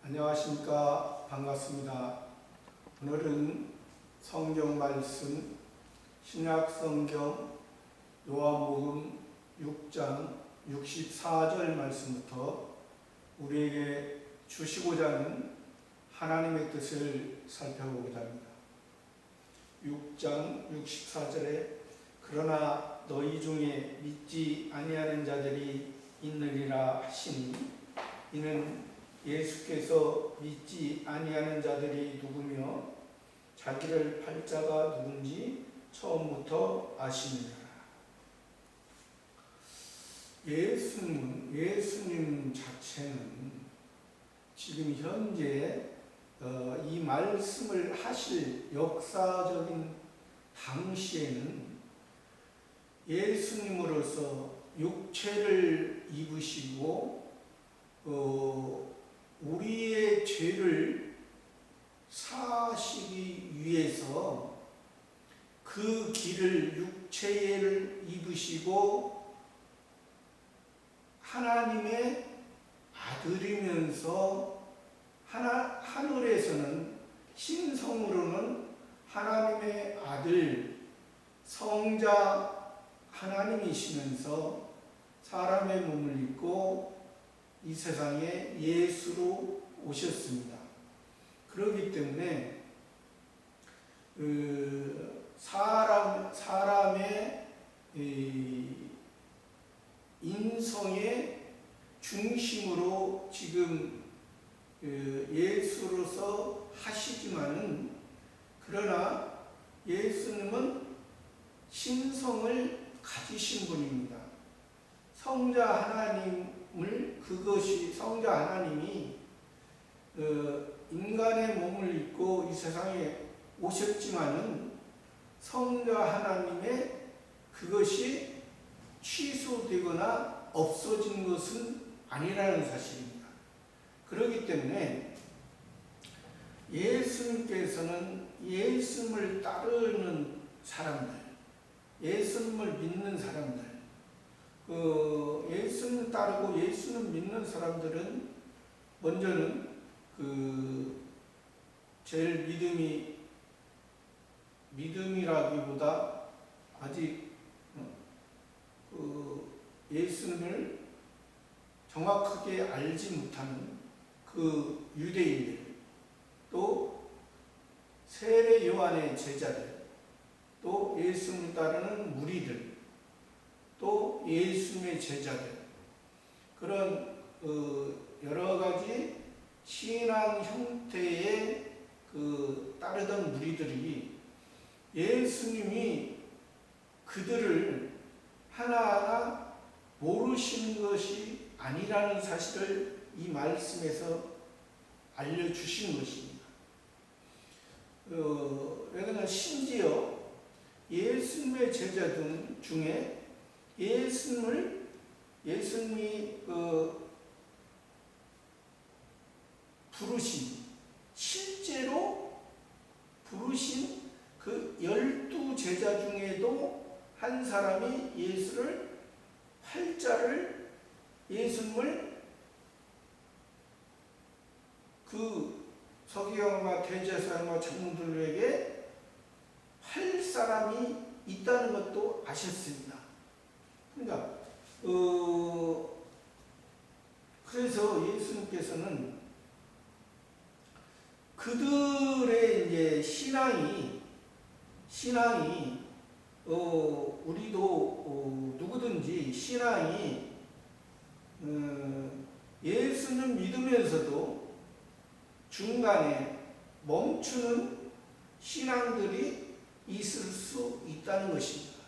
안녕하십니까. 반갑습니다. 오늘은 성경 말씀 신약성경 요한복음 6장 64절 말씀부터 우리에게 주시고자 하는 하나님의 뜻을 살펴보고자 합니다. 6장 64절에 그러나 너희 중에 믿지 아니하는 자들이 있느니라 하시니 이는 예수께서 믿지 아니하는 자들이 누구며 자기를 팔 자가 누군지 처음부터 아시느니라. 예수님 자체는 지금 현재 이 말씀을 하실 역사적인 당시에는 예수님으로서 육체를 입으시고 우리의 죄를 사하시기 위해서 그 길을 육체를 입으시고 하나님의 아들이면서 하늘에서는 신성으로는 하나님의 아들 성자 하나님이시면서 사람의 몸을 입고 이 세상에 예수로 오셨습니다. 그렇기 때문에 사람의 인성의 중심으로 지금 예수로서 하시지만은 그러나 예수님은 신성을 가지신 분입니다. 성자 하나님을 그것이 성자 하나님이 인간의 몸을 입고 이 세상에 오셨지만은 성자 하나님의 그것이 취소되거나 없어진 것은 아니라는 사실입니다. 그렇기 때문에 예수님께서는 예수님을 따르는 사람들, 예수님을 믿는 사람들, 예수님 따르고 예수님 믿는 사람들은 먼저는 제일 믿음이라기보다 아직 예수님을 정확하게 알지 못하는 그 유대인들, 또 세례 요한의 제자들, 또 예수님을 따르는 무리들, 또 예수님의 제자들, 그런 여러 가지 신앙 형태의 따르던 무리들이 예수님이 그들을 하나하나 모르시는 것이 아니라는 사실을 이 말씀에서 알려주신 것입니다. 왜냐하면 심지어 예수님의 제자들 중에 예수님이 실제로 부르신 그 12제자 중에도 한 사람이 예수님을 그 서기관과 대제사장과 장로들에게 팔 사람이 있다는 것도 아셨습니다. 그러니까 그래서 예수님께서는 그들의 이제 신앙이 우리도 누구든지 신앙이 예수는 믿으면서도 중간에 멈추는 신앙들이 있을 수 있다는 것입니다.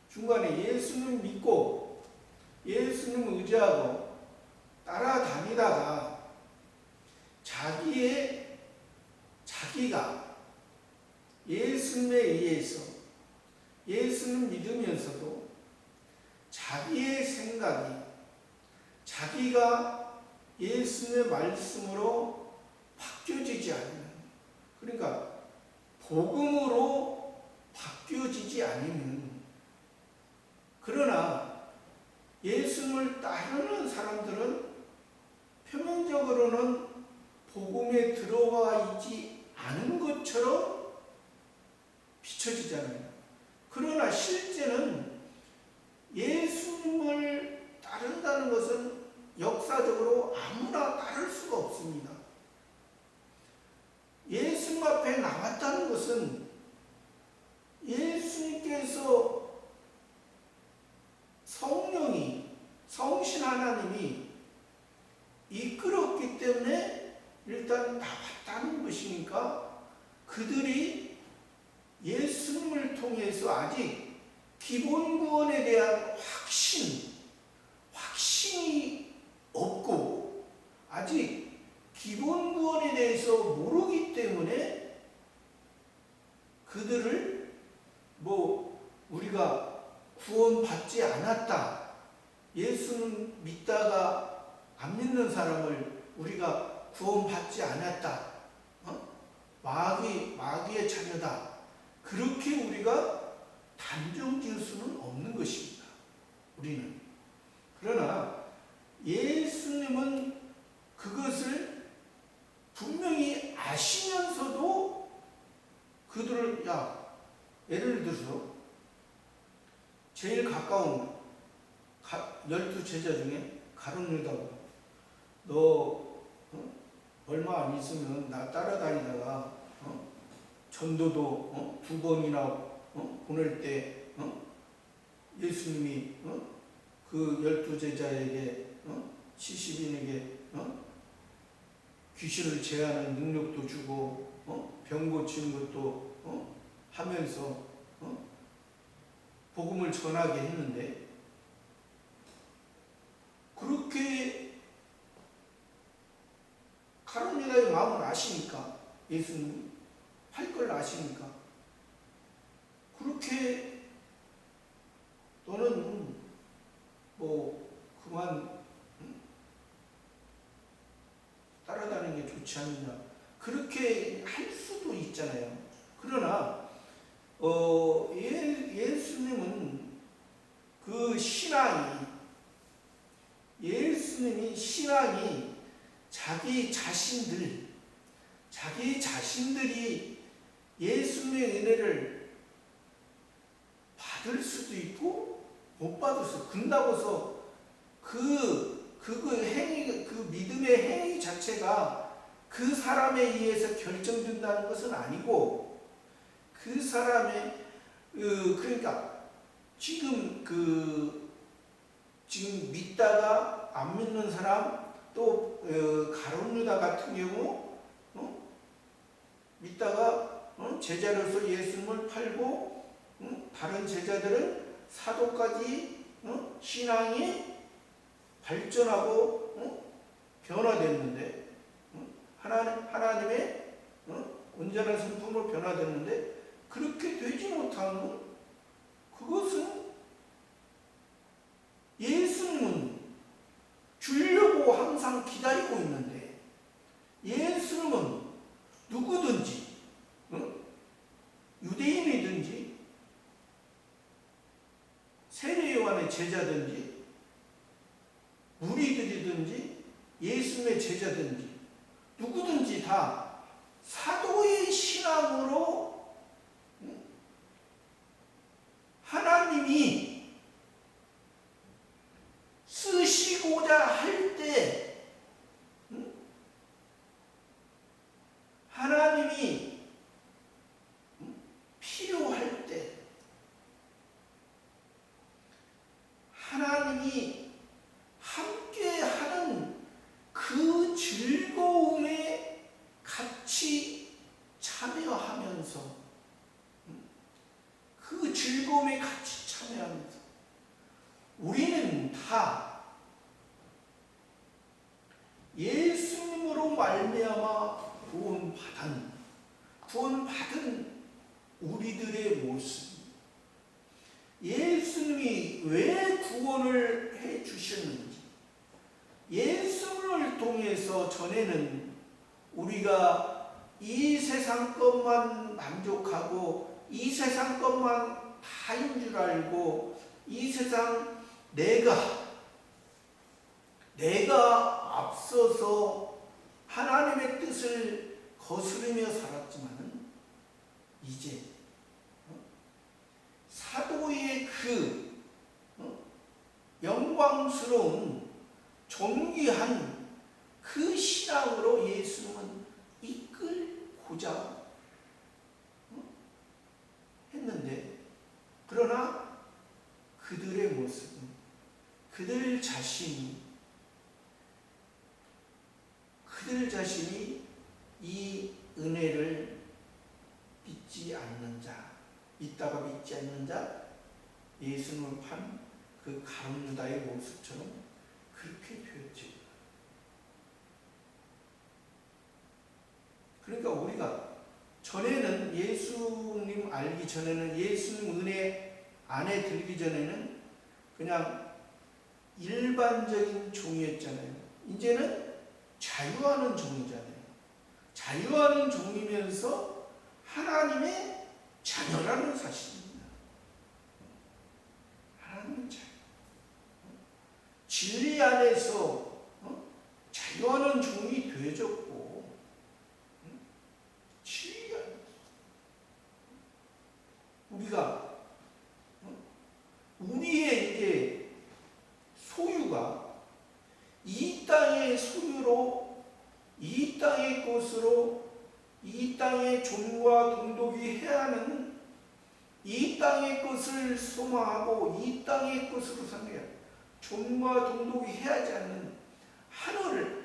중간에 예수는 믿고 예수님 의지하고 따라다니다가 자기가 예수님에 의해서 예수님 믿으면서도 자기의 생각이 자기가 예수님의 말씀으로 바뀌어지지 않으면, 그러니까 복음으로 바뀌어지지 않으면, 그러나 예수님을 따르는 사람들은 표면적으로는 복음에 들어와 있지 않은 것처럼 비춰지잖아요. 그러나 실제는 예수님을 따른다는 것은 역사적으로 아무나 따를 수가 없습니다. 예수님 앞에 나왔다는 것은 예수님께서 성령이, 성신 하나님이 이끌었기 때문에 일단 나왔다는 것이니까 그들이 예수님을 통해서 아직 기본 구원에 대한 확신이 없고 아직 기본 구원에 대해서 모르기 때문에 그들을 우리가 구원받지 않았다. 예수는 믿다가 안 믿는 사람을 우리가 구원받지 않았다. 마귀의 자녀다. 그렇게 우리가 단정 지을 수는 없는 것입니다. 우리는. 그러나 예수님은 그것을 분명히 아시면서도 그들을 예를 들어서 제일 가까운 12제자 중에 가룟 유다가 너 얼마 안 있으면 나 따라다니다가 전도도 2번이나 보낼 때 예수님이 그 12제자에게 70인에게 귀신을 제하는 능력도 주고 병 고치는 것도 하면서 복음을 전하게 했는데 그렇게 가룟 유다의 마음을 아시니까 예수님이 할 걸 아시니까 그렇게 너는 그만 따라다니는 게 좋지 않느냐 그렇게 할 수도 있잖아요. 그러나 예수님은 그 예수님이 신앙이 자기 자신들이 예수님의 은혜를 받을 수도 있고 못 받을 수도 있고 그런다고서 그 믿음의 행위 자체가 그 사람에 의해서 결정된다는 것은 아니고 그 사람의 그러니까 지금 믿다가 안 믿는 사람 또 가룟 유다 같은 경우 믿다가 제자로서 예수님을 팔고 다른 제자들은 사도까지 신앙이 발전하고 변화됐는데 하나님의 온전한 성품으로 변화됐는데 그렇게 되지 못하는 그것은 예수님은 주려고 항상 기다리고 있는데 예수님은 누구든지 유대인이든지 세례 요한의 제자든지 무리들이든지 예수님의 제자든지 누구든지 다 사도의 신앙으로 하나님이 쓰시고자 할 때 하나님이 필요할 때 하나님이 함께하는 그 즐거움에 같이 참여하면서 우리는 다 예수님으로 말미암아 구원받은 우리들의 모습. 예수님이 왜 구원을 해 주셨는지, 예수님을 통해서 전에는 우리가 이 세상 것만 만족하고 이 세상 것만 다인 줄 알고 이 세상 내가 앞서서 하나님 하나님의 뜻을 거스르며 살았지만은 이제 사도의 그 영광스러운 존귀한 그 신앙으로 예수님은 이끌고자 했는데, 그러나 그들의 모습은, 그들 자신이 이 은혜를 믿지 않는 자, 믿다가 믿지 않는 자, 예수님을 판 그 가룟유다의 모습처럼 그렇게 되었지. 그러니까 우리가 전에는 예수님 알기 전에는, 예수님 은혜 안에 들기 전에는 그냥 일반적인 종이었잖아요. 이제는 자유하는 종이잖아요. 자유하는 종이면서 하나님의 자녀라는 사실입니다. 하나님의 자녀. 진리 안에서 자유하는 종이 되어졌고, 진리 안에서 우리가 우리의 이제 소유가 이 땅의 소유로, 이 땅의 것으로, 이 땅의 종과 동독이 해야 하는, 이 땅의 것을 소망하고 이 땅의 것으로 살아야, 종과 동독이 해야지 않는 하늘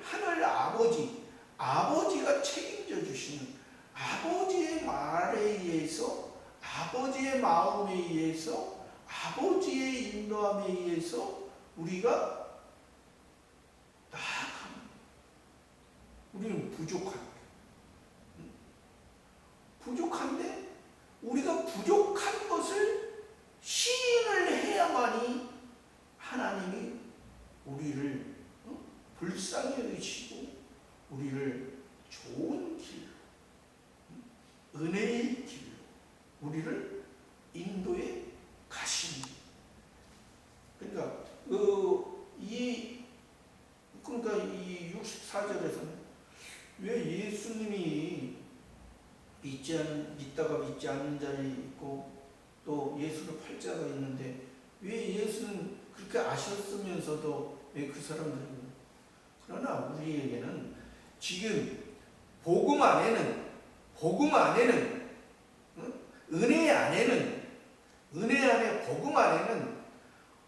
아버지가 책임져 주시는 아버지의 말에 의해서, 아버지의 마음에 의해서, 아버지의 인도함에 의해서 우리가 나아갑니다. 우리는 부족한데 우리가 부족한 것을 시인을 해야만이 하나님이 우리를 불쌍히 여기시고 우리를 좋은 길로, 은혜의 길로 우리를 인도해 가십니다. 그러니까 이 64절에서는 왜 예수님이 믿다가 믿지 않는 자리 있고 또 예수를 팔 자가 있는데, 왜 예수는 그렇게 아셨으면서도 왜 그 사람들은, 그러나 우리에게는 지금 복음 안에는 은혜 안에 복음 안에는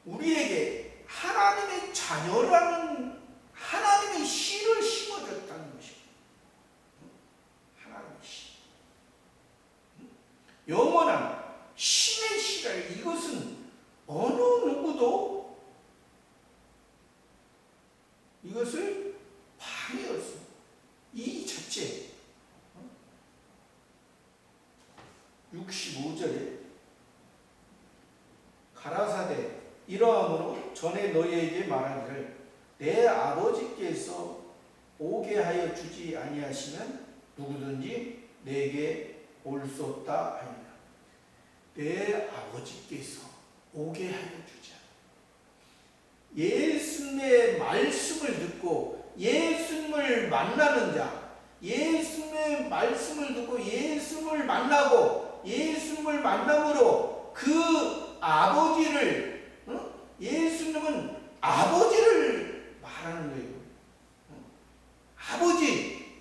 우리에게 하나님의 자녀라는 하나님의 씨를 심어줬다는 것입니다. 하나님의 씨, 영원한 신의 씨라. 이것은 어느 누구도 이것을 방해했습니다. 이 자체 65절에 가라사대 이러함으로 전에 너희에게 말하기를 내 아버지께서 오게 하여 주지 아니하시면 누구든지 내게 올 수 없다 하니라. 내 아버지께서 오게 하여 주지 않아. 예수님의 말씀을 듣고 예수님을 만나는 자, 예수님의 말씀을 듣고 예수님을 만나고 예수님을 만남으로 그 아버지를, 예수님은 아버지를 말하는 거예요. 아버지,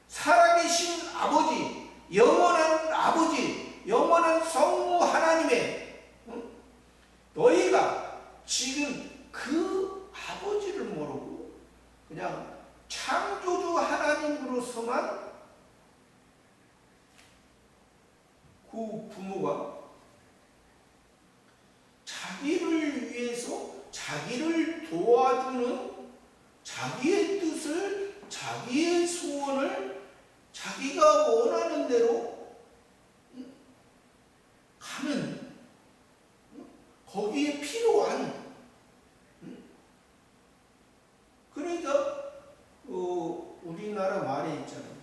살아계신 아버지, 영원한 아버지, 영원한 성부 하나님의, 너희가 지금 그 아버지를 모르고 그냥 창조주 하나님으로서만 그 부모가 자기를 위해서 자기를 도와주는 자기의 뜻을, 자기의 소원을 자기가 원하는 대로 가는, 거기에 필요한, 그러니까 우리나라 말에 있잖아요.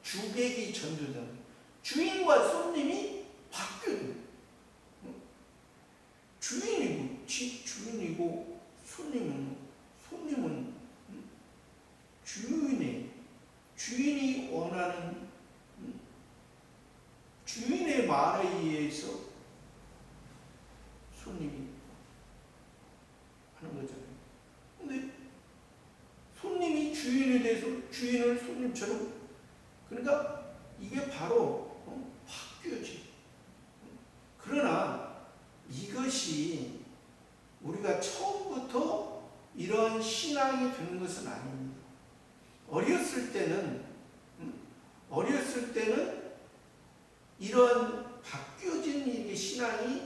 주객이 전도된, 주인과 손님이 바뀌는, 주인이고 주인이고 손님은 주인의 주인이 원하는 주인의 말에 의해서 손님이 하는 거잖아요. 근데 손님이 주인에 대해서 주인을 손님처럼, 그러니까 이게 바로 학교지. 그러나 이것이 우리가 처음부터 이러한 신앙이 되는 것은 아닙니다. 어렸을 때는 이런 바뀌어진 이게 신앙이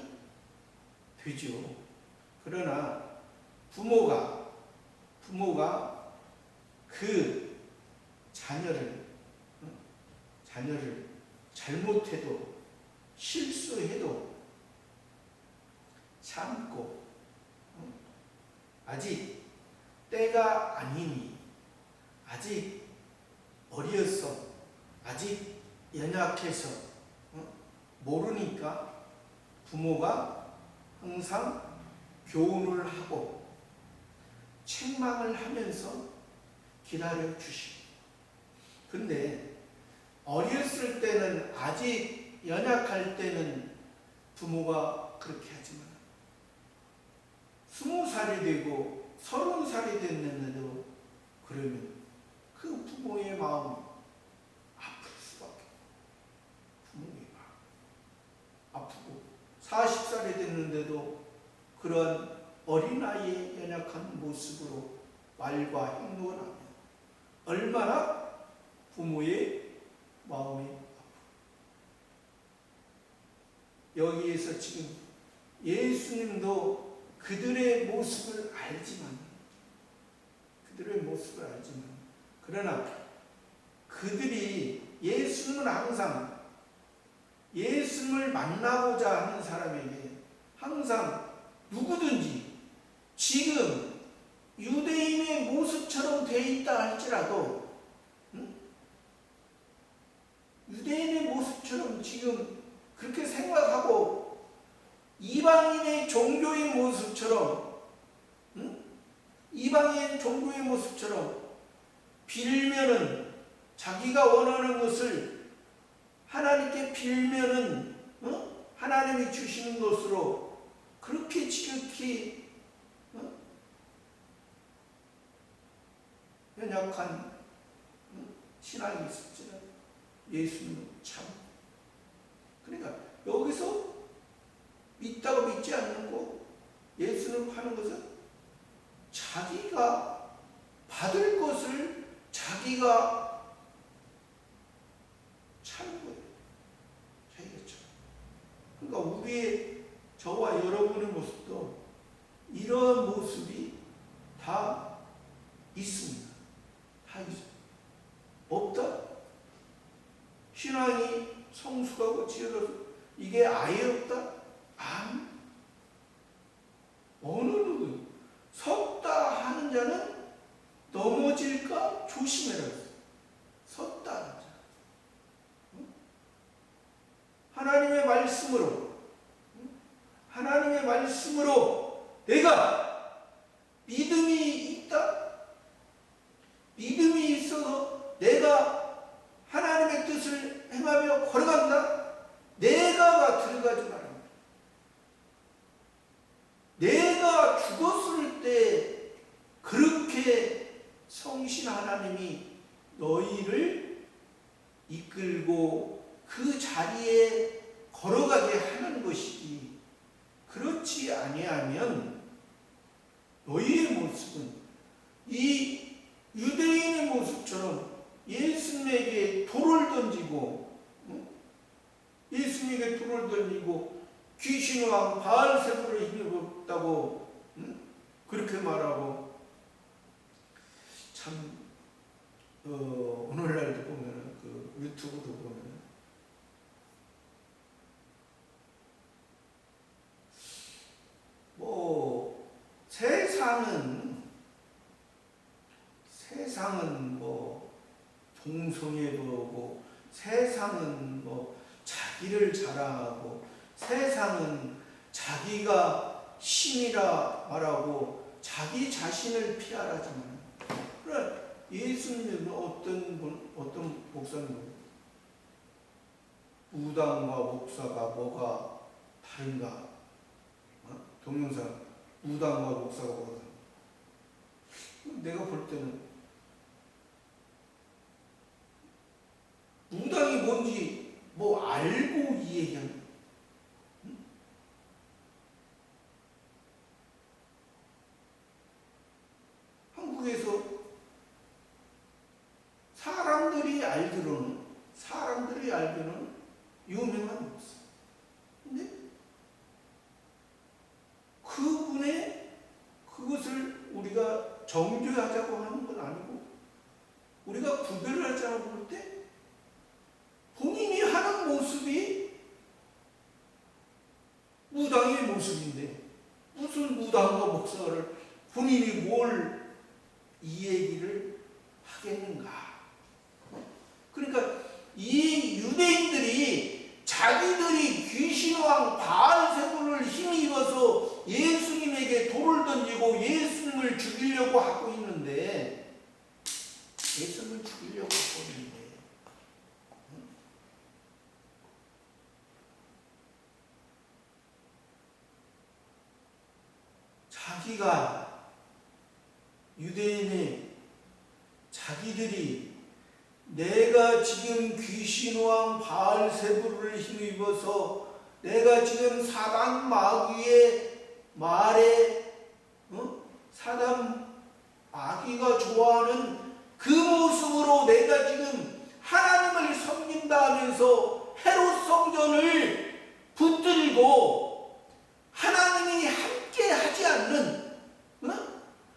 되죠. 그러나 부모가 그 자녀를 잘못해도 실수해도 참고, 아직 때가 아니니, 아직 어려서, 아직 연약해서 모르니까 부모가 항상 교훈을 하고 책망을 하면서 기다려 주시고. 근데 어렸을 때는, 아직 연약할 때는 부모가 그렇게 하지만 20살이 되고 30살이 됐는데도 그러면 그 부모의 마음이 아플 수밖에 없어요. 부모의 마음 아프고 40살이 됐는데도 그런 어린아이의 연약한 모습으로 말과 행동을 하면 얼마나 부모의 마음이 아프고. 여기에서 지금 예수님도 그들의 모습을 알지만 그러나 그들이 예수님은 항상 예수님을 만나고자 하는 사람에게 항상 누구든지 지금 유대인의 모습처럼 되어 있다 할지라도 유대인의 모습처럼 지금 그렇게 생각하고 이방인의 종교의 모습처럼 빌면은, 자기가 원하는 것을 하나님께 빌면은 하나님이 주시는 것으로 그렇게 지극히 연약한 신앙이 있었지만 예수님은 참, 그러니까 여기서 믿다고 믿지 않는 거, 예수님 하는 것은 자기가 받을 것을 자기가 차는 거예요. 자기가 차. 그러니까 우리의, 저와 여러분의 모습도 이런 모습이 다 있습니다. 다 있어요. 없다? 신앙이 성숙하고 지혜로워서 이게 아예 없다? 아니. 어느 누구 섰다 하는 자는 넘어질까 조심해라. 섰다 하는 자. 하나님의 말씀으로 내가 믿음이 있다. 믿음이 있어서 내가 하나님의 뜻을 행하며 걸어간다. 내가가 들어가지 말아라. 내가 죽었을 때 그렇게 성신 하나님이 너희를 이끌고 그 자리에 걸어가게 하는 것이지, 그렇지 아니하면 너희의 모습은 이 유대인의 모습처럼 예수님에게 돌을 던지고 귀신왕 바알세불을 힘입었다고 그렇게 말하고, 참 오늘날도 보면 그 유튜브도 보면 뭐 세상은 뭐 동성애도 오고, 세상은 뭐 자기를 자랑하고, 세상은 자기가 신이라 말하고 자기 자신을 피하라지만, 그래 예수님은 어떤 목사님, 무당과 목사가 뭐가 다른가? 동영상, 무당과 목사가 뭐가 다른가? 내가 볼 때는 무당이 뭔지 뭐 알고 이 얘기하는 거야. 한국에서 사람들이 알기로는 유명한 목사. 근데 그분의 그것을 우리가 정죄하자고 하는 건 아니고, 우리가 구별을 하자고 볼 때 본인이 하는 모습이 무당의 모습인데 무슨 무당과 목사를 본인이 뭘 이 얘기를 하겠는가. 그러니까 이 유대인들이 자기들이 귀신왕 바알세불을 힘입어서 예수님에게 돌을 던지고 예수님을 죽이려고 하고 있는데, 예수님을 죽이려고 하고 있는데 자기가 유대인의 자기들이 내가 지금 귀신왕 바알세불을 힘입어서 내가 지금 사단 마귀의 말에 사단 마귀가 좋아하는 그 모습으로 내가 지금 하나님을 섬긴다 하면서 헤롯 성전을 붙들고 하나님이 함께 하지 않는,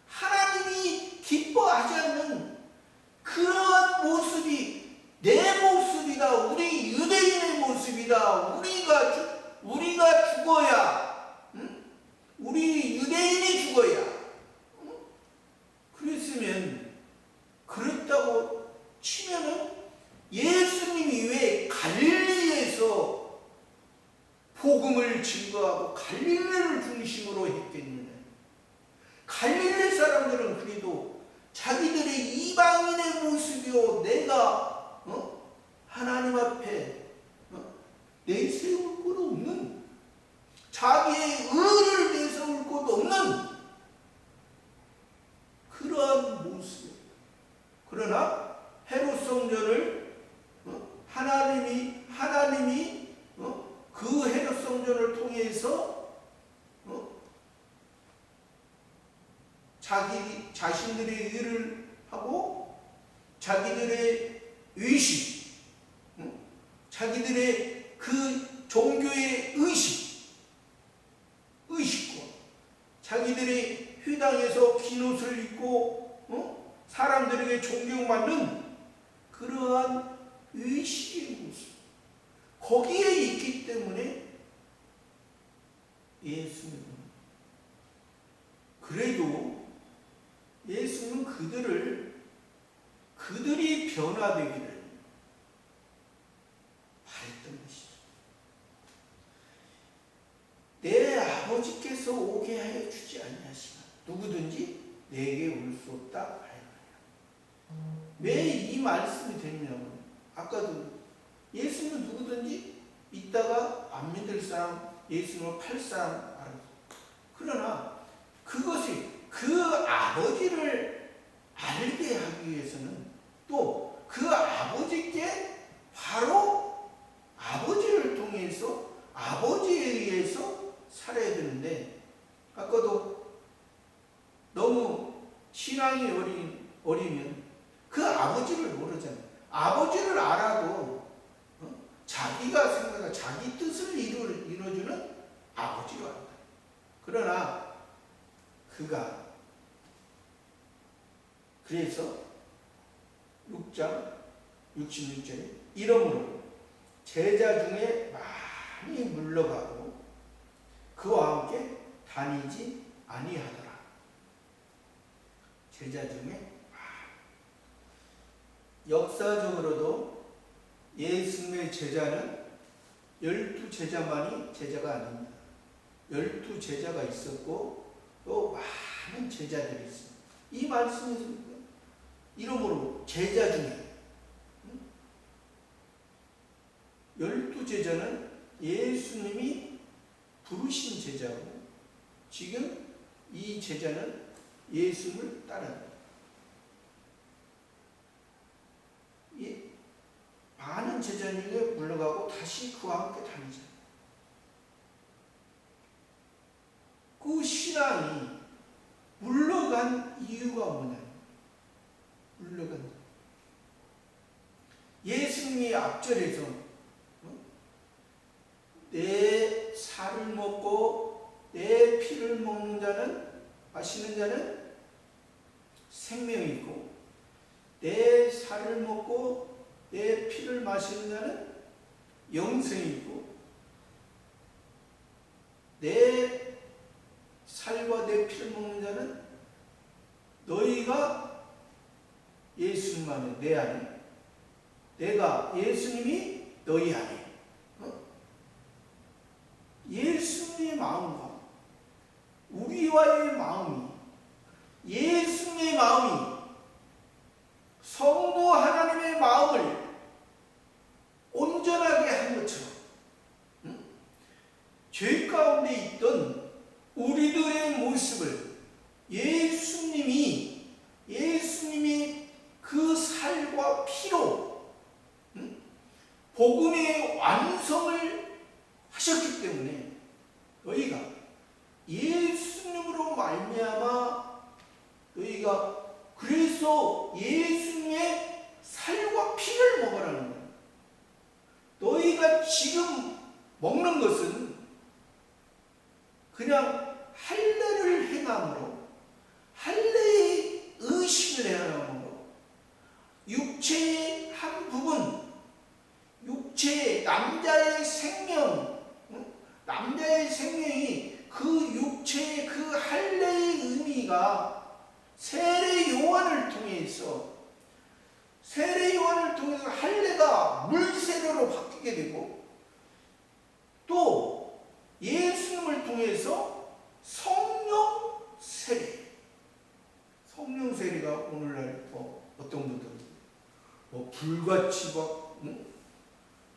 하나님이 기뻐하지 않는 그러한 모습이 내 모습이다. 우리 유대인의 모습이다. 우리가 죽어야, 우리 유대인이 죽어야. 그랬으면, 그랬다고 치면은 예수님이 왜 갈릴리에서 복음을 증거하고 갈릴리를 중심으로 했겠느냐. 갈릴리 사람들은 그래도 자기들의 이방인의 모습이요, 내가 하나님 앞에 내세울 것 없는, 자기의 의를 내세울 것 없는 그러한 모습. 그러나 헤롯 성전을 하나님이 그 헤롯 성전을 통해서 자신들의 일을 하고 자기들의 의식, 자기들의 그 종교의 의식과 자기들의 회당에서 긴 옷을 입고 사람들에게 존경받는 그러한 의식의 모습, 거기에 있기 때문에 예수님은, 그래도 예수님은 그들이 변화되기를 바랬던 것이죠. 내 아버지께서 오게 하여 주지 아니하시나 누구든지 내게 올 수 없다 하였느니라. 왜 이 말씀이 되냐면, 아까도 예수님은 누구든지 있다가 안 믿을 사람, 예수님을 팔 사람 알았어. 그러나 그것이 그 아버지를 알게 하기 위해서는 또 그 아버지께 바로 아버지를 통해서 아버지에 의해서 살아야 되는데, 아까도 너무 신앙이 어리면 그 아버지를 모르잖아요. 아버지를 알아도 자기가 생각한 자기 뜻을 이루어주는 아버지로 안다. 그러나 그가 그래서 6장 66절에 이러므로 제자 중에 많이 물러가고 그와 함께 다니지 아니하더라. 제자 중에 역사적으로도 예수님의 제자는 12제자만이 제자가 아닙니다. 12제자가 있었고 또 많은 제자들이 있습니다. 이 말씀에서 이러므로 제자 중에 제자는 예수님이 부르신 제자고, 지금 이 제자는 예수를 따라합니다. 많은 제자님에게 물러가고 다시 그와 함께 다니잖아요. 그 신앙이 물러간 이유가 뭐냐? 물러간다. 예수님이 앞절에서 내 살을 먹고 내 피를 먹는 자는, 마시는 자는 생명이 있고, 내 살을 먹고 내 피를 마시는 자는 영생이 있고, 내 살과 내 피를 먹는 자는 너희가 예수님 안에, 내 안에, 내가 예수님이 너희 안에, 예수님의 마음과 우리와의 마음이, 예수님의 마음이 성도 하나님의 마음을 온전하게 한 것처럼, 죄 가운데 있던 우리들의 모습을 예수님이 그 살과 피로 복음의 완성을 하셨기 때문에, 너희가 예수님으로 말미암아 너희가, 그래서 예수님의 살과 피를 먹으라는 거예요. 너희가 지금 먹는 것은 그냥 할례를 행함으로, 할례의 의식을 행함으로 육체의 한 부분, 육체의 남자의 생명, 남자의 생명이 그 육체의 그 할례의 의미가 세례 요한을 통해서 할례가 물세례로 바뀌게 되고, 또 예수님을 통해서 성령 세례가 오늘날 어떤 분들은 불같이 막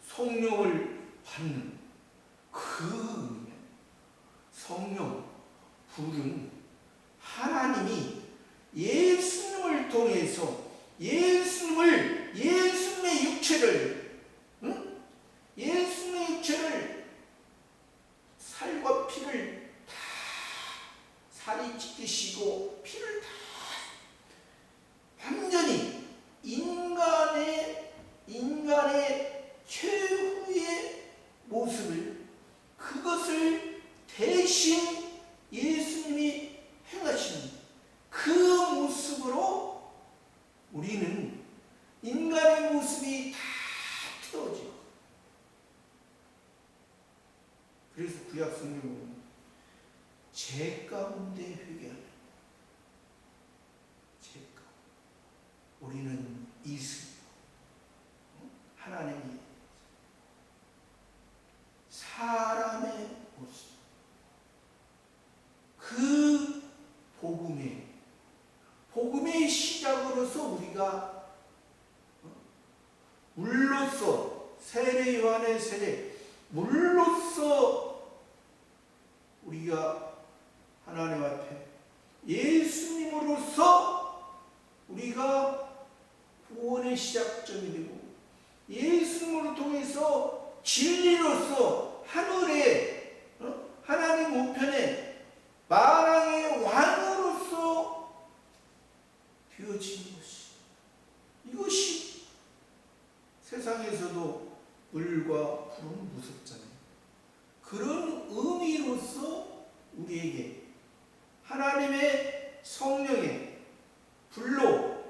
성령을 받는 그 성령 불은 하나님이 예수님을 통해서 예수님의 육체를, 예수님의 육체를, 살과 피를 다, 살이 찢기시고 피를 다 완전히 인간의 최후의 모습을, 그것을 대신 예수님이 행하시는 그 모습으로 우리는 인간의 모습이 다 태워지고, 그래서 구약 성경은 죄 가운데 회개하는, 죄 가운데 우리는 이슬, 하나님이 사람의 모습, 그 복음의 시작으로서 우리가 물로써, 세례 요한의 세례, 물로써 우리가 하나님 앞에 예수님으로서 우리가 구원의 시작점이 되고, 예수님을 통해서 진리로서 하늘에, 하나님 우편에 만왕의 왕으로서 되어진 것이, 이것이 세상에서도 물과 불은 무섭잖아요. 그런 의미로서 우리에게 하나님의 성령의 불로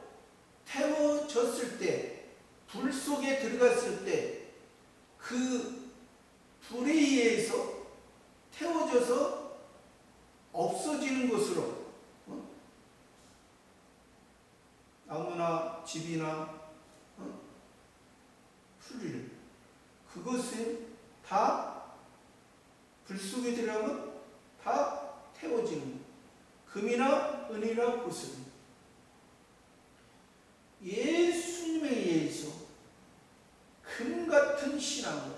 태워졌을 때, 불 속에 들어갔을 때 그 불에 의해서 태워져서 없어지는 것으로, 나무나 집이나 풀을, 그것은 다 불 속에 들어가면 다 태워지는, 금이나 은이나 보습, 예수님에 의해서 금 같은 신앙으로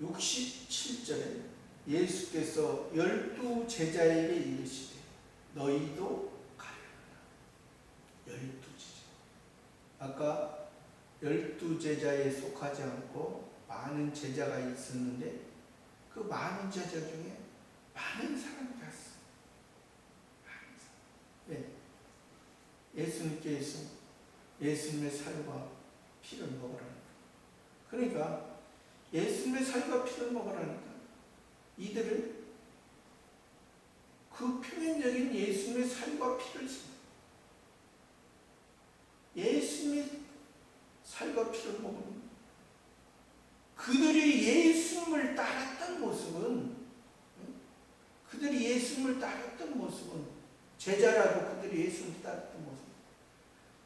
67절에 예수께서 12 제자에게 이르시되 너희도 가려라. 12 제자. 아까 12 제자에 속하지 않고 많은 제자가 있었는데 그 많은 제자 중에 많은 사람이 갔어. 많은 사람. 왜? 예수님께서 예수님의 살과 피를 먹으라니까. 그러니까 예수님의 살과 피를 먹으라니까 이들은 그 표면적인 예수님의 살과 피를 예수님의 살과 피를 먹으면 그들이 예수님을 따랐던 모습은 제자라도 그들이 예수님을 따랐던 모습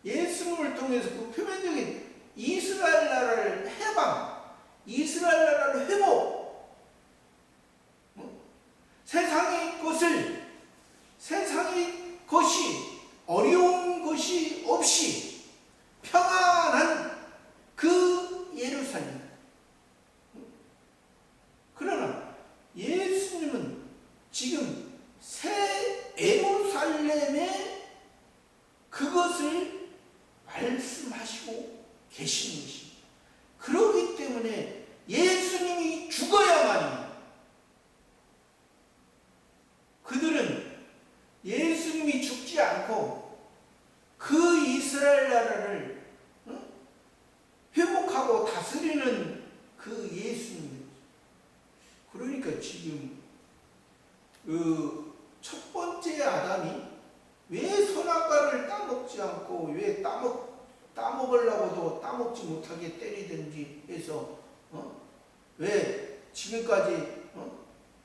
예수님을 통해서 그 표면적인 이스라엘 나라를 해방, 이스라엘 나라를 회복, 세상의 것이 어려운 것이 없이 평안한 그 예루살렘. 그러나 예수님은 지금 새 예루살렘에 그것을 말씀하시고 계시는 것입니다. 그렇기 때문에 예수님이 죽어야만이 그들은 예수님이 죽지 않고 그 이스라엘 나라를 회복하고 다스리는 그 예수님. 그러니까 지금 그 첫 번째 아담이 왜 선악과를 따먹지 않고 왜 따먹으려고도 따먹지 못하게 때리든지 해서 왜 지금까지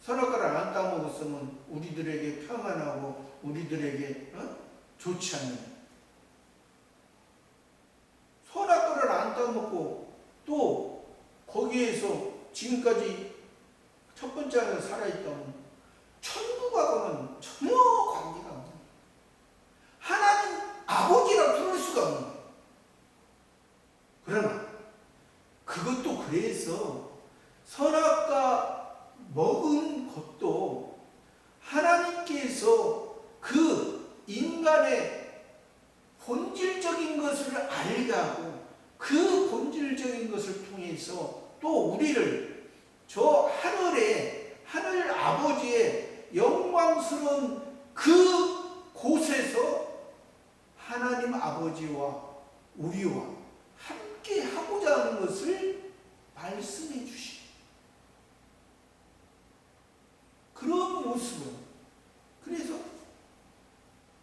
선악과를 안 따먹었으면 우리들에게 평안하고 우리들에게 좋지 않냐. 선악과를 안 따먹고 또 거기에서 지금까지 첫 번째 안에 살아있다면 천국하고는 전혀 관계가 없는 거예요. 하나님 아버지라 부를 수가 없는 거예요. 그러나 그것도 그래서 선악과 먹은 것도 하나님께서 그 인간의 본질적인 것을 알게 하고 그 본질적인 것을 통해서 또 우리를 저 하늘 아버지의 영광스러운 그 곳에서 하나님 아버지와 우리와 함께 하고자 하는 것을 말씀해 주시. 그런 모습은 그래서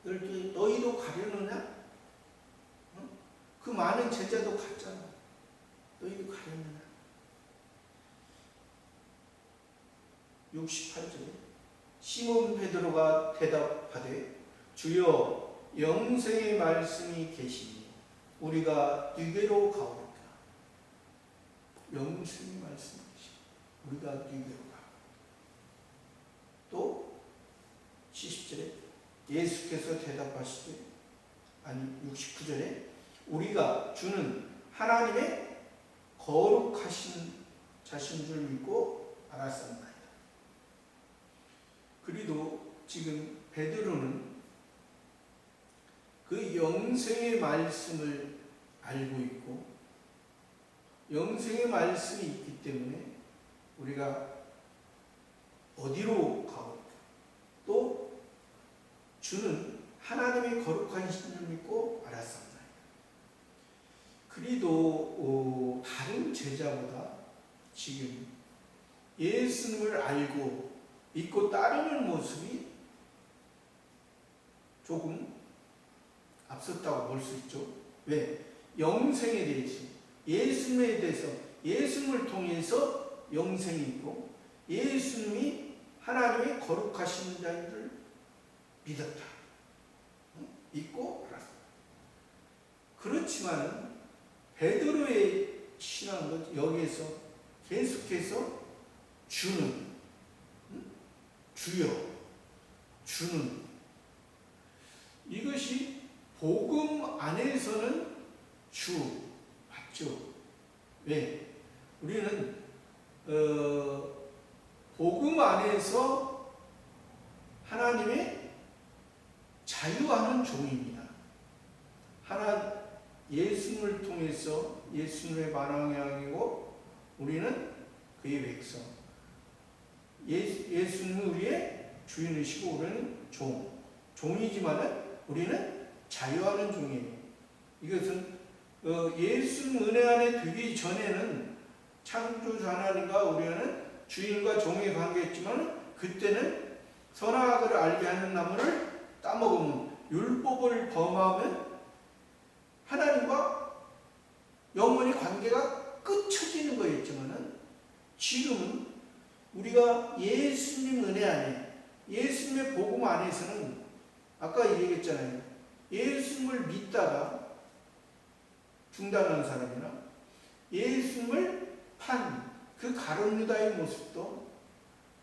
너희도 가려느냐? 그 많은 제자도 갔잖아. 너희도 가려느냐? 68절에 시몬 베드로가 대답하되 주여 영생의 말씀이 계시니 우리가 네게로 가오리까. 영생의 말씀이 계시니 우리가 네게로 가. 또 70절에 예수께서 대답하시되 69절에 우리가 주는 하나님의 거룩하신 자신 줄 믿고 알았습니다. 그리고 지금 베드로는 그 영생의 말씀을 알고 있고 영생의 말씀이 있기 때문에 우리가 어디로 가올까? 또 주는 하나님의 거룩하신 줄 믿고 알았습니다. 그리도 다른 제자보다 지금 예수님을 알고 믿고 따르는 모습이 조금 앞섰다고 볼 수 있죠. 왜? 영생에 대해서 예수님에 대해서 예수님을 통해서 영생이 있고 예수님이 하나님의 거룩하신 자인 줄 믿었다. 믿고 알았다. 그렇지만 베드로의 신앙은 여기에서 계속해서 주는 주여 주는 이것이 복음 안에서는 주 맞죠? 왜? 우리는 복음 안에서 하나님의 자유하는 종입니다. 예수님을 통해서 예수님의 만왕양이고 우리는 그의 백성. 예수님은 우리의 주인이시고 우리는 종이지만은 우리는 자유하는 종이에요. 이것은 예수님 은혜 안에 들기 전에는 창조주 하나님과 우리는 주인과 종의 관계였지만 그때는 선악을 알게 하는 나무를 따먹으면 율법을 범하면 하나님과 영원히 관계가 끊어지는 거였지만은 지금은 우리가 예수님 은혜 안에 예수님의 복음 안에서는 아까 얘기했잖아요. 예수님을 믿다가 중단한 사람이나 예수님을 판 그 가룟 유다의 모습도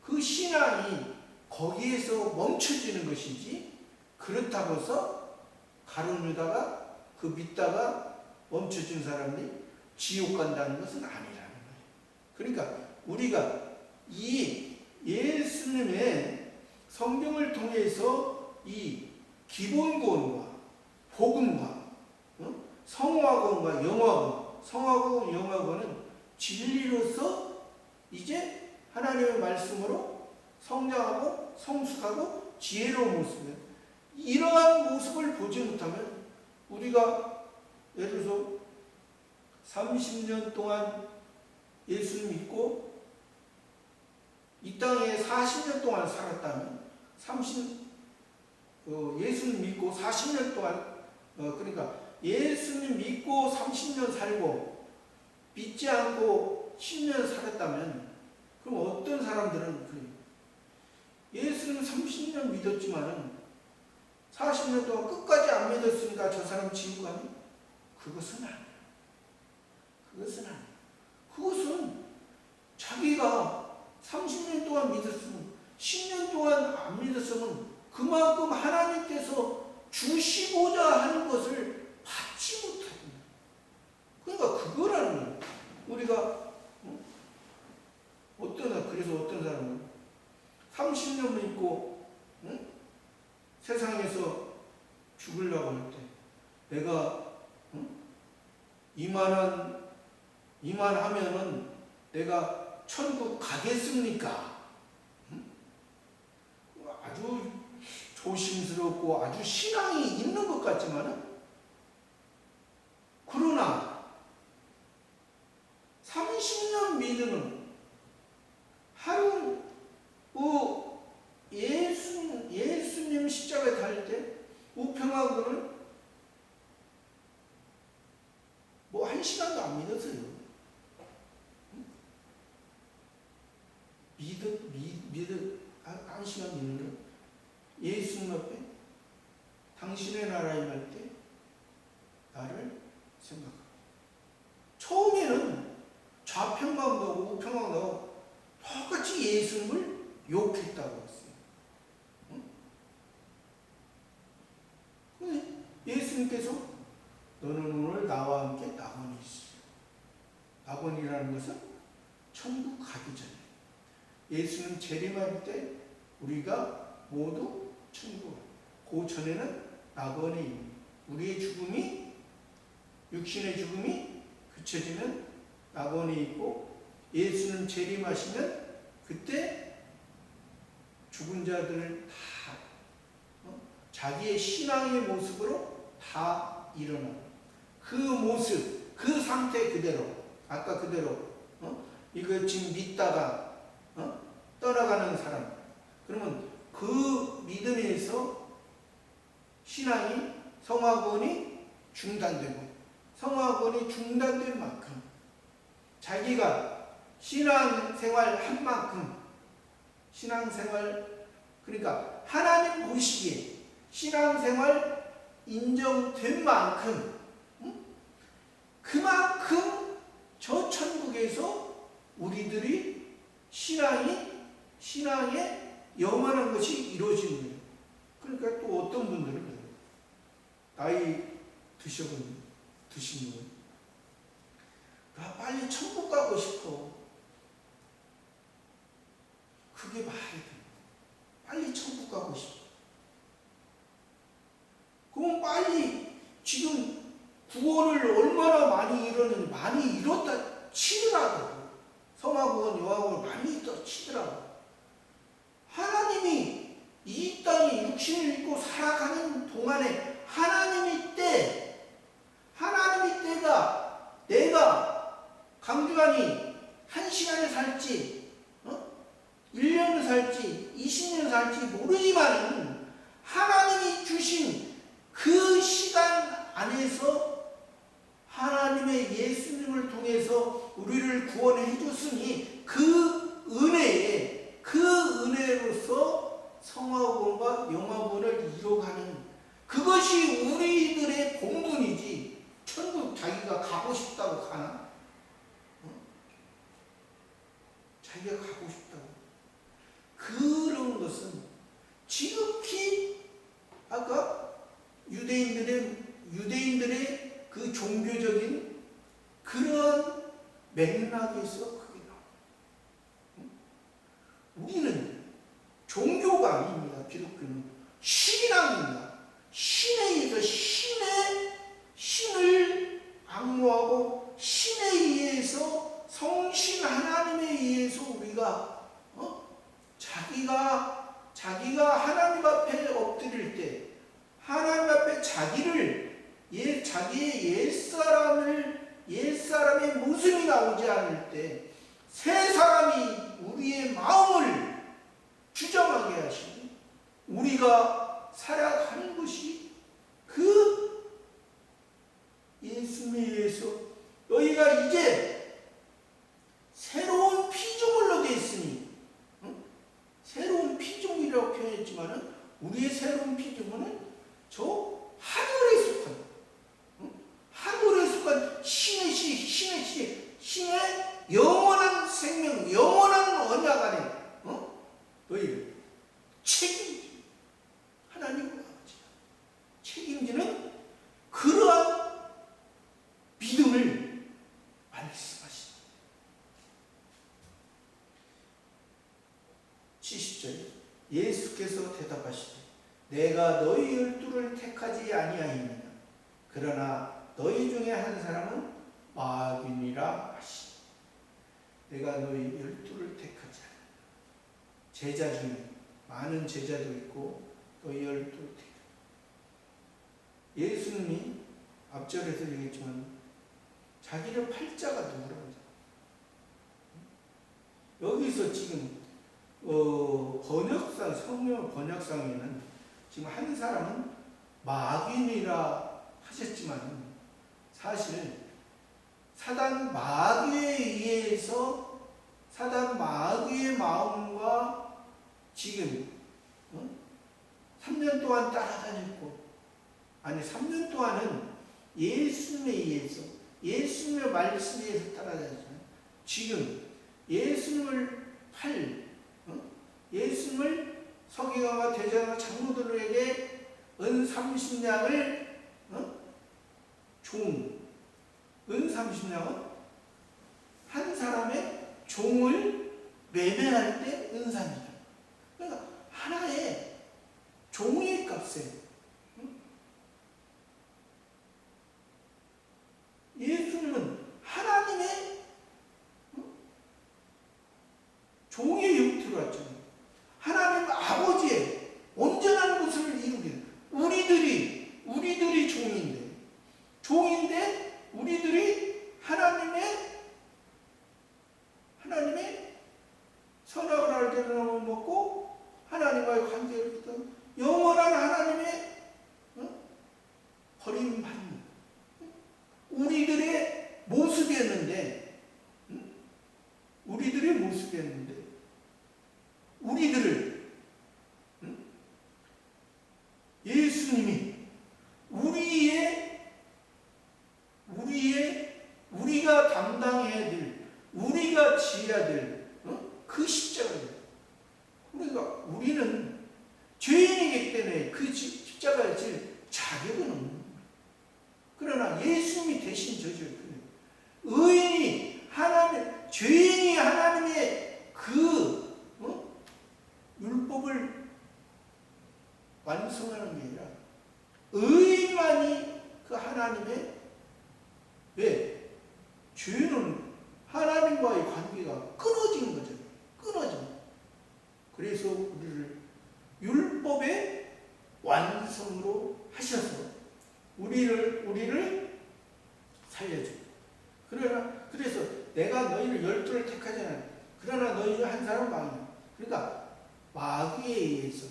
그 신앙이 거기에서 멈춰지는 것이지 그렇다고 해서 가룟 유다가 그 믿다가 멈춰진 사람이 지옥 간다는 것은 아니라는 거예요. 그러니까 우리가 이 예수님의 성경을 통해서 이 기본권과 복음과 성화권과 영화권, 성화권, 영화권은 진리로서 이제 하나님의 말씀으로 성장하고 성숙하고 지혜로운 모습이에요. 이러한 모습을 보지 못하면 우리가 예를 들어서 30년 동안 예수님 믿고 이 땅에 40년 동안 살았다면 예수님 믿고 40년 동안 그러니까 예수님 믿고 30년 살고 믿지 않고 10년 살았다면 그럼 어떤 사람들은 그래요. 예수님 30년 믿었지만은 40년 동안 끝까지 안 믿었으니까 저 사람 지옥 가니? 그것은 아니에요. 그것은 자기가 30년 동안 믿었으면 10년 동안 안 믿었으면 그만큼 하나님께서 주시고자 하는 것을 받지 못합니다. 그러니까 그거라는 거예요. 우리가 그래서 어떤 사람은 30년 믿고 세상에서 죽으려고 할 때 내가 이만하면은 내가 천국 가겠습니까? 아주 조심스럽고 아주 신앙이 있는 것 같지만은 그러나 30년 믿으면 하루 예수님 십자가에 달릴 때 우평하고는 뭐 1시간도 안 믿었어요. 한 시간 믿는 거 예수님 앞에 당신의 나라에 갈 때 나를 생각하고 처음에는 좌평강도 하고 우평강도 하고 똑같이 예수님을 욕했다고 했어요. 근데 예수님께서 너는 오늘 나와 함께 낙원이 있어. 낙원이라는 것은 천국 가기 전에 예수님 재림할 때 우리가 모두 천국, 그 전에는 낙원이 우리의 죽음이 육신의 죽음이 그쳐지면 낙원이 있고 예수님 재림하시면 그때 죽은 자들을 다 자기의 신앙의 모습으로 다 일어나고 그 모습, 그 상태 그대로 아까 그대로 이거 지금 믿다가 떠나가는 사람 그러면 그 믿음에서 신앙이 성화권이 중단되고 성화권이 중단된 만큼 자기가 신앙생활 한 만큼 신앙생활 그러니까 하나님 보시기에 신앙생활 인정된 만큼 그만큼 저 천국에서 우리들이 신앙의 영원한 것이 이루어지는 거예요. 그러니까 또 어떤 분들은 그래요. 나이 드시는 분 나 빨리 천국 가고 싶어. 그게 말이 돼. 빨리 천국 가고 싶어. 그럼 빨리 지금 구원을 얼마나 많이 이뤘는지, 많이 이뤘다 치더라도, 성화구원, 요한구원 많이 있다 치더라도, 하나님이 이 땅에 육신을 입고 살아가는 동안에 하나님의 때가 내가 강규환이 1시간을 살지 1년을 살지 20년을 살지 모르지만은 하나님이 주신 그 시간 안에서 하나님의 예수님을 통해서 우리를 구원해 줬으니 그 은혜로서 성화구원과 영화구원을 이뤄가는, 그것이 우리들의 본분이지. 천국 자기가 가고 싶다고 가나? 자기가 가고 싶다고. 그런 것은 지극히 아까 유대인들의 그 종교적인 그런 맥락에서 그게 나와. 우리는 종교가 아닙니다. 기독교는 신앙입니다. 신에 의해서 신을 악무하고 신에 의해서 성신 하나님에 의해서 우리가 자기가 하나님 앞에 엎드릴 때, 하나님 앞에 자기의 옛사람의 모습이 나오지 않을 때, 새 사람이 우리의 마음을 주장하게 하시고 우리가 살아가는 것이 그 예수님에 의해서 너희가 이제 새로운 피조물로 되어 있으니, 새로운 피조물이라고 표현했지만은 우리의 새로운 피조물은 저 하늘에 속한 신의 영원한 생명, 영원한 언약 안에 너희를 하나님 아버지가 책임지는 그러한 믿음을 말씀하십니다. 70절 예수께서 대답하시되 내가 너희 12를 택하지 아니하였느냐. 그러나 너희 중에 한 사람은 마귀니라 하시니. 내가 너희 12를 택하지 않았느냐. 제자 중에 많은 제자도 있고 너희 12를 택하지. 예수님이 앞절에서 얘기했지만 자기를 팔자가 누구라고 하죠. 여기서 지금 번역상, 성경 번역상에는 지금 한 사람은 마귀니라 하셨지만 사실 사단 마귀의 마음과 지금 3년 동안 따라다녔고, 아니 3년 동안은 예수님에 의해서, 예수님의 말씀에 의해서 따라다녔지만 지금 예수님을 예수님을 서기관과 대제사장과 장로들에게 은 30냥을 은 30냥은 한 사람의 종을 매매할 때 은 30냥. 그러니까 하나의 종의 값에 예수님은 하나님의 종의 형태로 왔잖아요. 하나님 아버지의 온전한 것을 이루기는 우리들이 종인데 우리들이 하나님의 선악을 알게 되는 먹고 하나님과의 관계를 맺던 영원한 하나님의 버림받는 우리들의 모습이었는데 우리들을 예수님이 우리가 담당해야 될, 우리가 지어야 될 그 십자가예요. 그러니까 우리는 죄인이기 때문에 그 십자가를 질 자격은 없는 거예요. 그러나 예수님이 대신 져줘요. 의인이 죄인이 하나님의 그 관계가 끊어지는 거잖아요. 끊어져. 그래서 우리를 율법의 완성으로 하셔서 우리를 살려줘. 그래서 내가 너희를 12를 택하지 않았다. 그러나 너희 중 한 사람은 마귀야. 그러니까 마귀에 의해서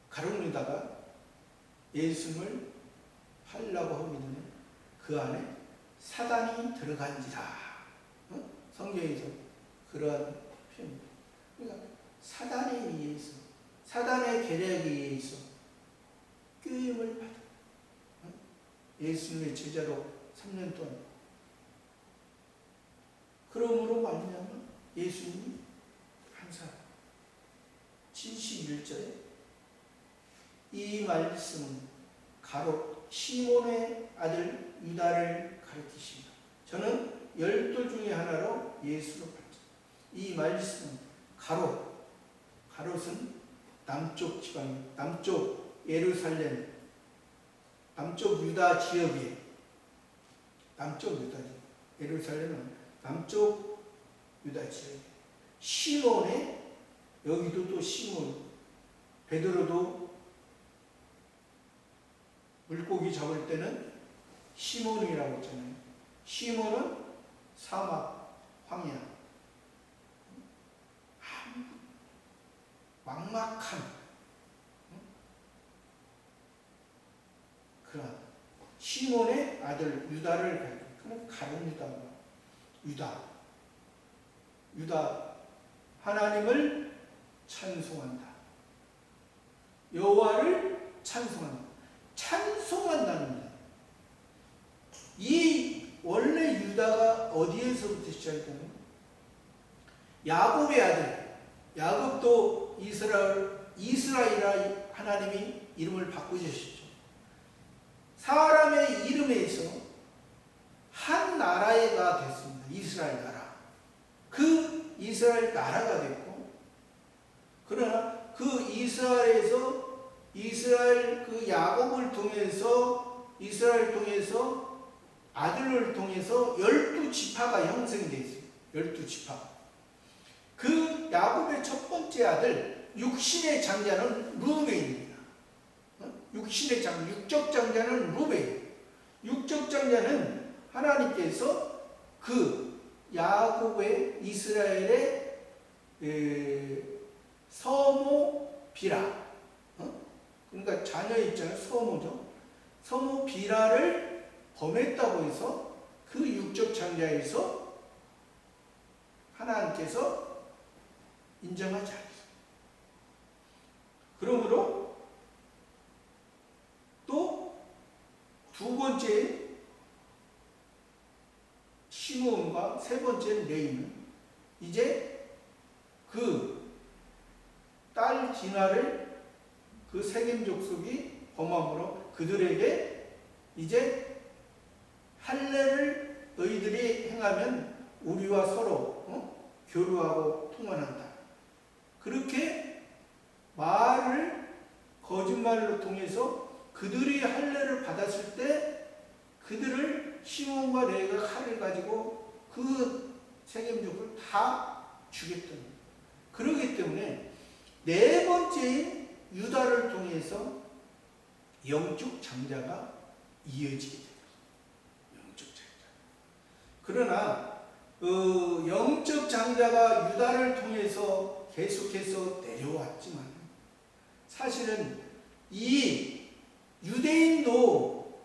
가룟유다가 예수님을 하려고 하기는 그 안에 사단이 들어간지라. 성경에서 그러한 표현입니다. 그러니까 사단에 의해서, 사단의 계략에 의해서 꾀임을 받아 예수님의 제자로 3년 동안. 그러므로 말미암아 예수님이 항상 71절에 이 말씀은 가롯 시몬의 아들 유다를 가리키십니다. 저는 12 중에 하나로 예수로 봤죠. 이 말씀은 가롯은 남쪽 지방, 남쪽 예루살렘, 남쪽 유다 지역에, 남쪽 유다 지역, 예루살렘은 남쪽 유다 지역에, 시몬의, 여기도 또 시몬, 베드로도 물고기 잡을 때는 시몬이라고 했잖아요. 시몬은 사막, 황야, 막막한 그런 시몬의 아들 유다를 가리키는 가룟유다가 유다 하나님을 찬송한다. 여호와를 찬송한다는 거예요. 이 원래 유다가 어디에서부터 시작했냐면 야곱의 아들, 야곱도 이스라엘이라 하나님이 이름을 바꾸셨죠. 사람의 이름에서 한 나라가 됐습니다. 이스라엘 나라. 그 이스라엘 나라가 됐고, 그러나 그 이스라엘에서 이스라엘 그 야곱을 통해서 아들을 통해서 12지파가 형성되어 있어요. 12지파. 그 야곱의 첫 번째 아들 육신의 장자는 루벤입니다. 육적 장자는 루벤. 육적 장자는 하나님께서 그 야곱의 이스라엘의 서모 비라, 그러니까 자녀 있잖아요. 서모죠. 서모 비라를 범했다고 해서 그 육적 장자에서 하나님께서 인정하지 않았어요. 그러므로 또 두 번째 시므온과 세 번째 레위는 이제 그 딸 디나를 그 세겜 족속이 범함으로 그들에게 이제 할례를 너희들이 행하면 우리와 서로 교류하고 통원한다. 그렇게 말을 거짓말로 통해서 그들이 할례를 받았을 때 그들을 시몬과 레위가 칼을 가지고 그 세겜족을 다 죽였던. 그렇기 때문에 네 번째인 유다를 통해서 영적 장자가 이어지게 됩니다. 영적 장자. 그러나 영적 장자가 유다를 통해서 계속해서 내려왔지만 사실은 이 유대인도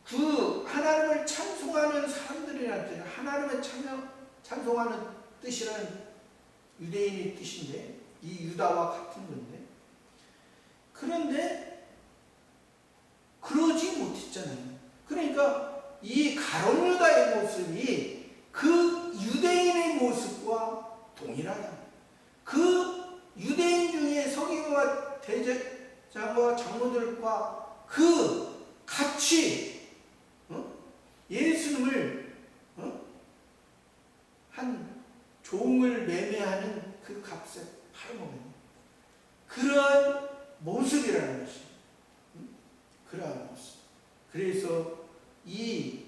그 하나님을 찬송하는 사람들이란테 하나님을 찬송하는 뜻이라는 유대인의 뜻인데 이 유다와 같은 건데, 그런데 그러지 못했잖아요. 그러니까 이 가룟유다의 모습이 그 유대인의 모습과 동일하다. 그 유대인 중에 서기관과 대제사장과 장로들과 그 같이 예수님을 한 종을 매매하는 그 값에 팔아먹는 그러한 모습이라는 것이, 그러한 모습. 그래서 이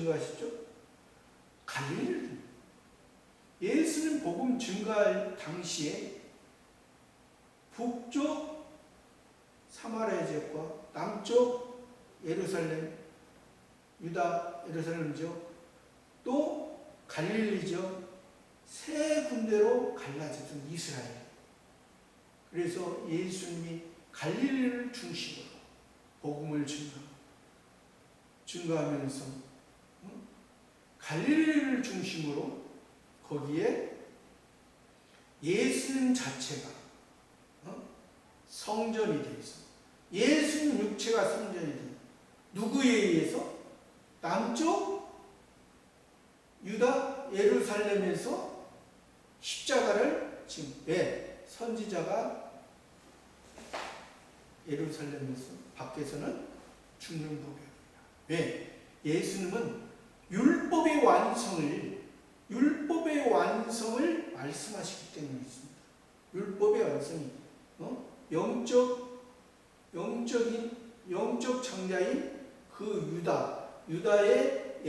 증거하시죠? 갈릴리를. 예수님 복음 증거할 당시에 북쪽 사마리아 지역과 남쪽 예루살렘, 유다 예루살렘 지역, 또 갈릴리 지역 세 군데로 갈라졌던 이스라엘. 그래서 예수님이 갈릴리를 중심으로 복음을 증거하면서 갈릴리를 중심으로 거기에 예수님 자체가 성전이 되어 있어. 예수님 육체가 성전이 되어. 누구에 의해서? 남쪽 유다 예루살렘에서 십자가를 지금 왜 선지자가 예루살렘에서 밖에서는 죽는 법이에요. 왜? 예수님은 율법의 완성을 말씀하시기 때문에 있습니다. 율법의 완성이 영적 장자인 그 유다의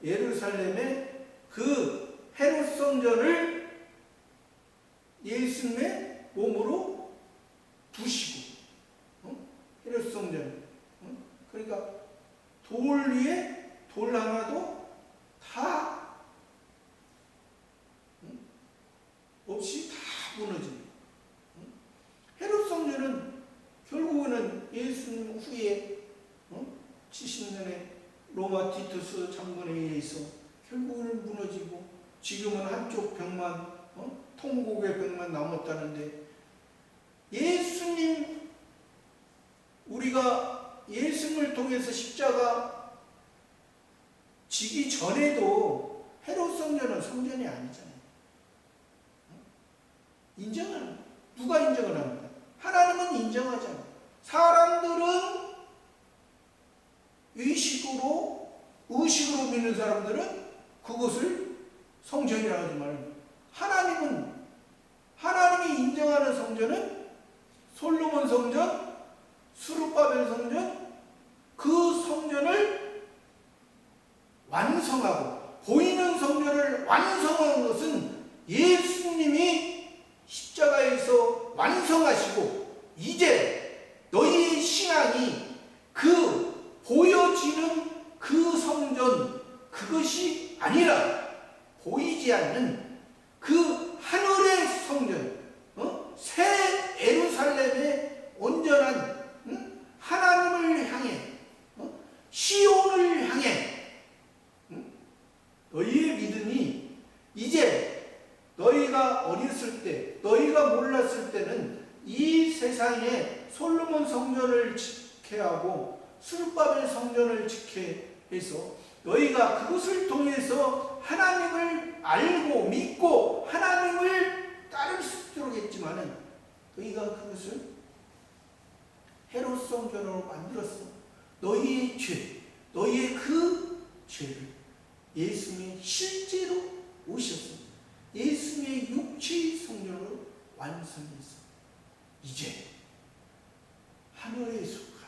예루살렘의 그 헤롯 성전을 예수님의 몸으로 부시고, 헤롯 성전, 그러니까 돌 위에 돌 하나도 다 없이 다 무너집니다. 헤롯 성전은 결국에는 예수님 후에 70년에 로마 티투스 장군에 의해서 결국은 무너지고, 지금은 한쪽 벽만, 통곡의 벽만 남았다는데, 우리가 예수님을 통해서 십자가 지기 전에도 헤롯 성전은 성전이 아니잖아요. 누가 인정을 합니까? 하나님은 인정하잖아요. 사람들은 의식으로 믿는 사람들은 그것을 성전이라고 하지만, 하나님이 인정하는 성전은 솔로몬 성전, 스룹바벨 성전, 그 성전을 완성하고 보이는 성전을 완성한 것은 예수님이 십자가에서 완성하시고, 이제 너희의 신앙이 그 보여지는 그 성전, 그것이 아니라 보이지 않는 그 하늘의 성전, 새 예루살렘의 온전한 하나님을 향해, 시온을 향해 너희의 믿음이, 이제 너희가 어렸을 때, 너희가 몰랐을 때는 이 세상에 솔로몬 성전을 지켜하고 스룹바벨 성전을 지켜해서 너희가 그것을 통해서 하나님을 알고 믿고 하나님을 따를 수 있도록 했지만은, 너희가 그것을 헤롯 성전으로 만들었어. 너희의 죄, 너희의 그 죄를 예수님이 실제로 오셔서 예수님의 육체의 성전으로 완성해서 이제 하늘에 속한,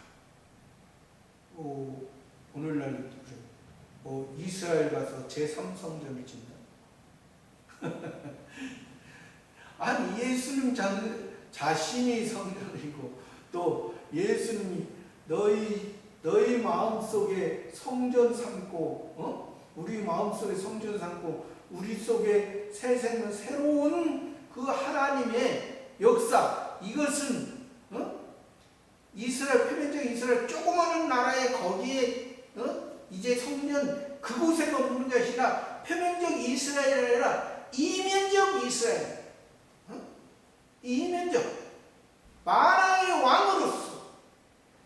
오늘날 이스라엘 가서 제3성전을 짓는다. 아니, 예수님 자신이 성전이고, 또 예수님이 너희 마음속에 성전 삼고, 우리 마음속에 성전 삼고, 우리 속에 새 생명, 새로운 그 하나님의 역사, 이것은 이스라엘, 표면적 이스라엘 조그마한 나라에 거기에 이제 성전 그곳에 머무는 것이 아니라 표면적 이스라엘이 아니라 이면적 이스라엘, 이면적 만왕의 왕으로서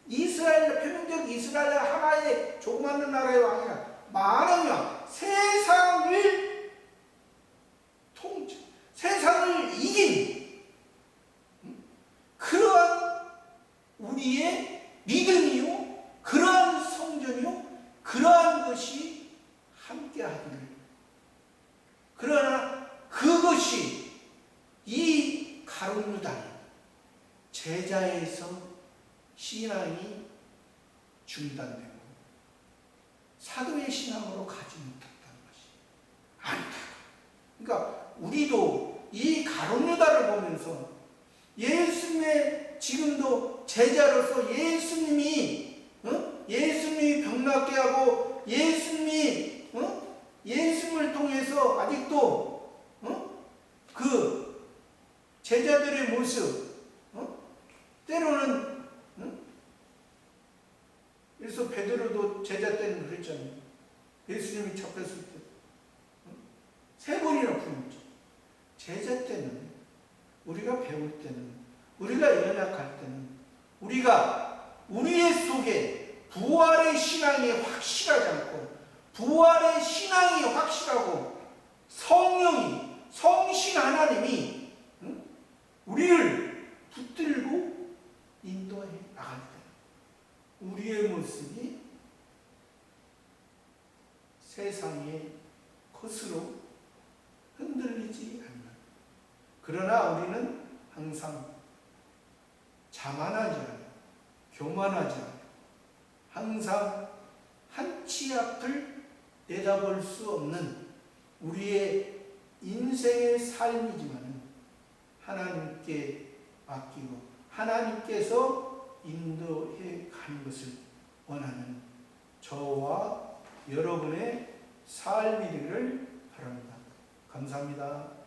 이스라엘, 표면적 이스라엘 하나의 조그마한 나라의 왕이 아니라 만왕의 왕, 세상을 통치, 세상을 이긴 그러한 우리의 믿음이요, 그러한 성전이요, 그러한 것이 함께하기를. 그러나 그것이 이 가룟 유다는 제자에서 신앙이 중단되고 사도의 신앙으로 가지 못했다는 것이 아니다. 그러니까 우리도 이 가룟 유다를 보면서 예수님의 지금도 제자로서 예수님이 병 낫게 하고 예수님을 통해서 아직도 그 제자들의 모습 때로는 그래서 베드로도 제자 때는 그랬잖아요. 예수님이 접했을 때 3번이나 부르죠. 제자 때는 우리가 배울 때는 우리가 연약할 때는 우리가 우리의 속에 부활의 신앙이 확실하지 않고 부활의 신앙이 확실하고 성령이 성신 하나님이 우리를 붙들고 인도해 나갈 때 우리의 모습이 세상의 것으로 흔들리지 않는, 그러나 우리는 항상 자만하지 않아요. 교만하지 않아요. 항상 한치 앞을 내다볼 수 없는 우리의 인생의 삶이지만 하나님께 맡기고 하나님께서 인도해 가는 것을 원하는 저와 여러분의 삶이기를 바랍니다. 감사합니다.